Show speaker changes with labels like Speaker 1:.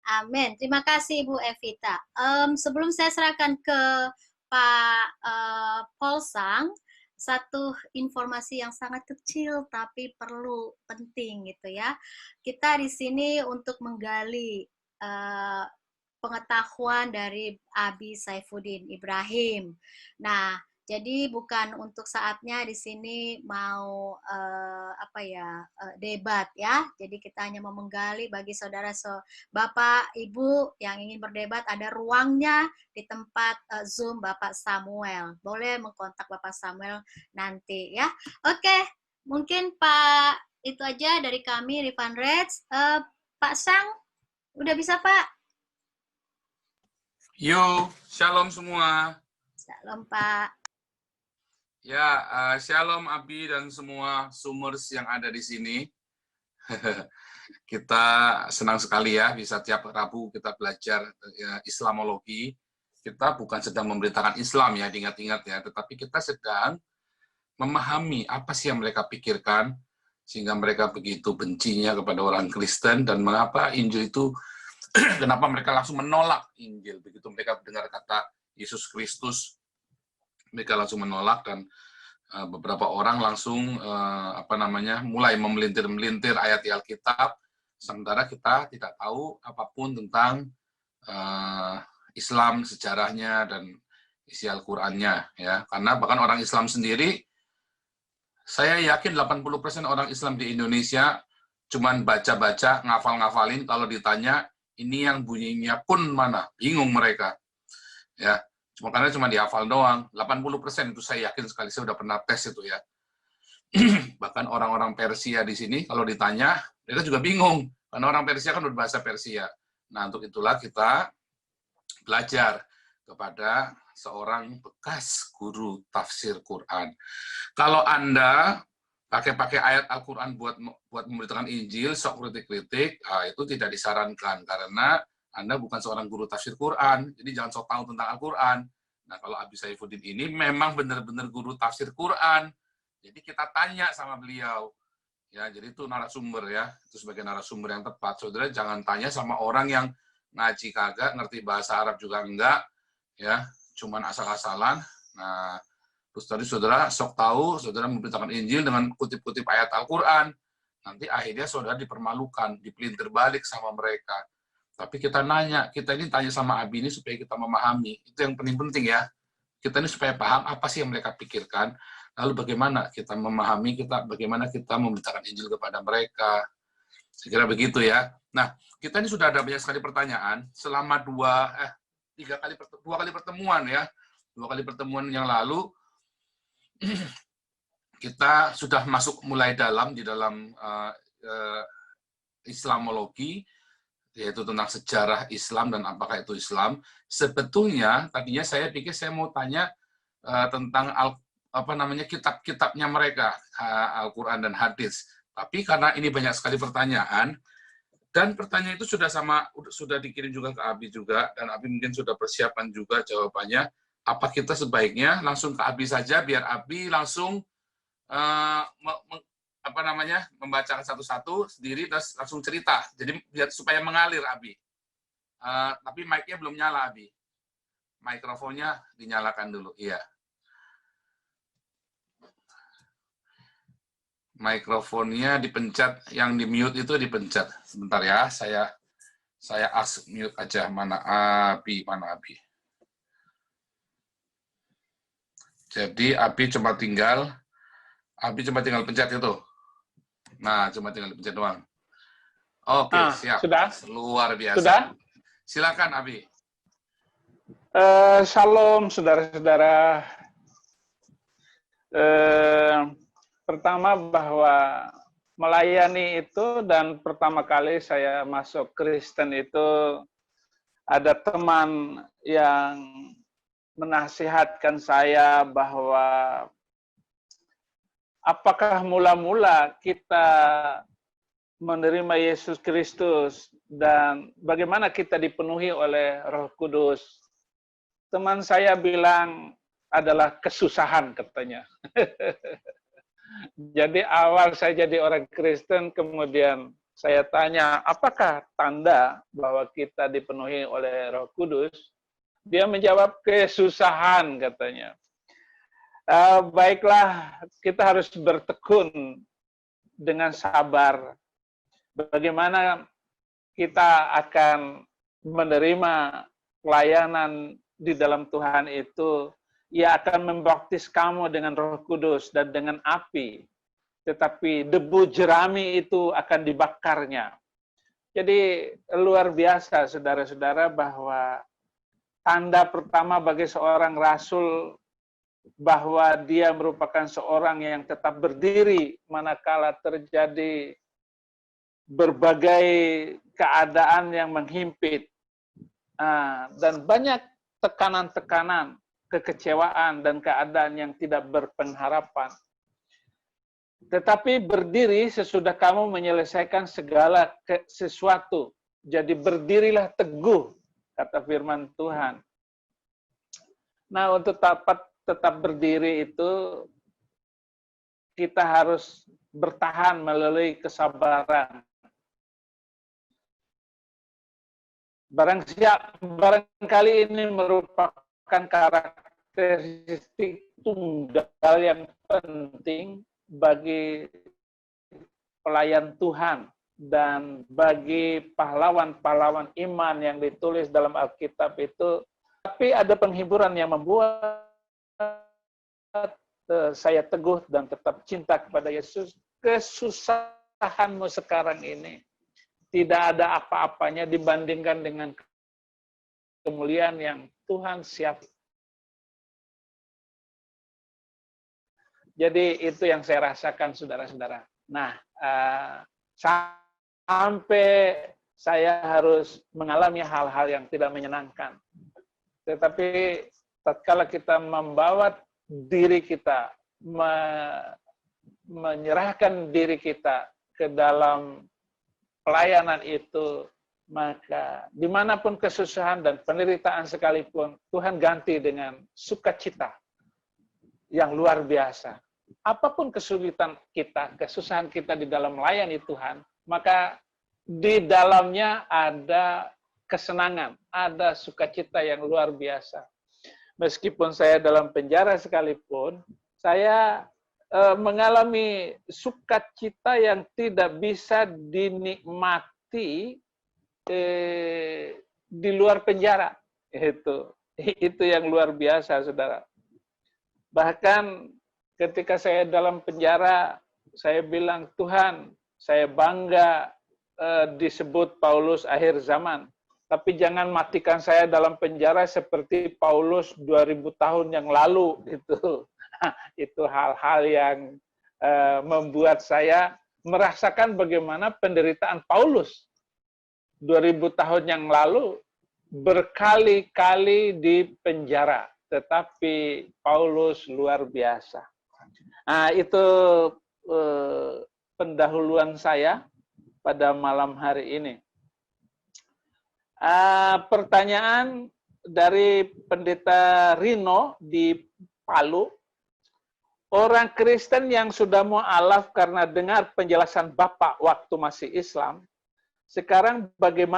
Speaker 1: Amin. Terima kasih Ibu Evita. Sebelum saya serahkan ke Pak Polsang, satu informasi yang sangat kecil tapi perlu penting gitu ya. Kita di sini untuk menggali pengetahuan dari Abi Saifuddin Ibrahim. Nah, jadi bukan untuk saatnya di sini mau debat ya. Jadi kita hanya mau menggali bagi saudara Bapak Ibu yang ingin berdebat, ada ruangnya di tempat Zoom Bapak Samuel. Boleh mengkontak Bapak Samuel nanti ya. Oke, mungkin Pak itu aja dari kami Rifan Reds. Pak Sang, udah bisa Pak?
Speaker 2: Yo, shalom semua.
Speaker 1: Shalom Pak.
Speaker 2: Ya, shalom Abi dan semua Zoomers yang ada di sini. Kita senang sekali ya bisa tiap Rabu kita belajar Islamologi. Kita bukan sedang memberitakan Islam ya, diingat-ingat ya, tetapi kita sedang memahami apa sih yang mereka pikirkan sehingga mereka begitu bencinya kepada orang Kristen dan mengapa Injil itu kenapa mereka langsung menolak Injil begitu mereka mendengar kata Yesus Kristus, mereka langsung menolak dan beberapa orang langsung mulai memelintir-melintir ayat di Alkitab, sementara kita tidak tahu apapun tentang Islam, sejarahnya dan isi Al-Qur'annya ya. Karena bahkan orang Islam sendiri, saya yakin 80% orang Islam di Indonesia cuman baca-baca, ngafal-ngafalin, kalau ditanya ini yang bunyinya kun mana, bingung mereka ya. Karena cuma dihafal doang. 80% itu saya yakin sekali, saya udah pernah tes itu ya. Bahkan orang-orang Persia di sini kalau ditanya, mereka juga bingung. Karena orang Persia kan berbahasa Persia. Nah, untuk itulah kita belajar kepada seorang bekas guru tafsir Quran. Kalau Anda pakai ayat Al-Quran buat memberitakan Injil, sok kritik-kritik, itu tidak disarankan. Karena Anda bukan seorang guru tafsir Quran, jadi jangan sok tahu tentang Al-Quran. Nah, kalau Abi Saifuddin ini memang benar-benar guru tafsir Quran, jadi kita tanya sama beliau. Ya, jadi itu narasumber ya, itu sebagai narasumber yang tepat. Saudara jangan tanya sama orang yang ngaji kagak, ngerti bahasa Arab juga enggak, ya, cuman asal-asalan. Nah, terus tadi saudara sok tahu, saudara memberitakan Injil dengan kutip-kutip ayat Al-Quran, nanti akhirnya saudara dipermalukan, dipelintir balik sama mereka. Tapi kita ini tanya sama Abi ini supaya kita memahami. Itu yang paling penting ya. Kita ini supaya paham apa sih yang mereka pikirkan, lalu bagaimana kita memahami, bagaimana kita memberitakan Injil kepada mereka. Saya kira begitu ya. Nah, kita ini sudah ada banyak sekali pertanyaan selama dua kali pertemuan ya. 2 kali pertemuan yang lalu, kita sudah masuk mulai dalam di dalam Islamologi, yaitu tentang sejarah Islam dan apakah itu Islam. Sebetulnya tadinya saya pikir saya mau tanya tentang kitab-kitabnya mereka, Al-Quran dan hadis. Tapi karena ini banyak sekali pertanyaan, dan pertanyaan itu sudah dikirim juga ke Abi juga, dan Abi mungkin sudah persiapan juga jawabannya. Apa kita sebaiknya langsung ke Abi saja, biar Abi langsung membacakan satu-satu sendiri terus langsung cerita. Jadi biar supaya mengalir Abi. Tapi mic-nya belum nyala Abi. Mikrofonnya dinyalakan dulu. Iya. Mikrofonnya dipencet, yang di mute itu dipencet. Sebentar ya, saya ask mute aja. Mana Abi? Jadi Abi cuma tinggal pencet itu. Nah, cuma tinggal pencet doang. Oke, siap.
Speaker 3: Sudah?
Speaker 2: Luar biasa.
Speaker 3: Sudah?
Speaker 2: Silakan, Abi.
Speaker 3: Shalom, saudara-saudara. Pertama bahwa melayani itu, dan pertama kali saya masuk Kristen itu, ada teman yang menasihatkan saya bahwa apakah mula-mula kita menerima Yesus Kristus dan bagaimana kita dipenuhi oleh Roh Kudus. Teman saya bilang adalah kesusahan katanya. Jadi awal saya jadi orang Kristen, kemudian saya tanya, apakah tanda bahwa kita dipenuhi oleh Roh Kudus? Dia menjawab, kesusahan katanya. Baiklah, kita harus bertekun dengan sabar. Bagaimana kita akan menerima pelayanan di dalam Tuhan itu, Ia akan membaptis kamu dengan Roh Kudus dan dengan api, tetapi debu jerami itu akan dibakarnya. Jadi luar biasa saudara-saudara bahwa tanda pertama bagi seorang rasul bahwa dia merupakan seorang yang tetap berdiri manakala terjadi berbagai keadaan yang menghimpit dan banyak tekanan-tekanan, kekecewaan dan keadaan yang tidak berpengharapan. Tetapi berdiri sesudah kamu menyelesaikan segala sesuatu. Jadi berdirilah teguh, kata firman Tuhan. Nah, untuk tetap berdiri itu, kita harus bertahan melalui kesabaran. Barangkali ini merupakan karakteristik tunggal yang penting bagi pelayan Tuhan dan bagi pahlawan-pahlawan iman yang ditulis dalam Alkitab itu. Tapi ada penghiburan yang membuat saya teguh dan tetap cinta kepada Yesus. Kesusahanmu sekarang ini tidak ada apa-apanya dibandingkan dengan kemuliaan yang Tuhan siap. Jadi itu yang saya rasakan, saudara-saudara. Nah, sampai saya harus mengalami hal-hal yang tidak menyenangkan. Tetapi tatkala kita membawa diri kita, menyerahkan diri kita ke dalam pelayanan itu, maka dimanapun kesusahan dan penderitaan sekalipun, Tuhan ganti dengan sukacita yang luar biasa. Apapun kesulitan kita, kesusahan kita di dalam melayani Tuhan, maka di dalamnya ada kesenangan, ada sukacita yang luar biasa. Meskipun saya dalam penjara sekalipun, saya mengalami sukacita yang tidak bisa dinikmati di luar penjara. Itu yang luar biasa, saudara. Bahkan ketika saya dalam penjara, saya bilang, Tuhan, saya bangga disebut Paulus akhir zaman. Tapi jangan matikan saya dalam penjara seperti Paulus 2000 tahun yang lalu. Itu hal-hal yang membuat saya merasakan bagaimana penderitaan Paulus 2000 tahun yang lalu berkali-kali di penjara. Tetapi Paulus luar biasa. Nah, itu pendahuluan saya pada malam hari ini. Pertanyaan dari Pendeta Rino di Palu. Orang Kristen yang sudah mu'alaf karena dengar penjelasan Bapak waktu masih Islam, sekarang bagaimana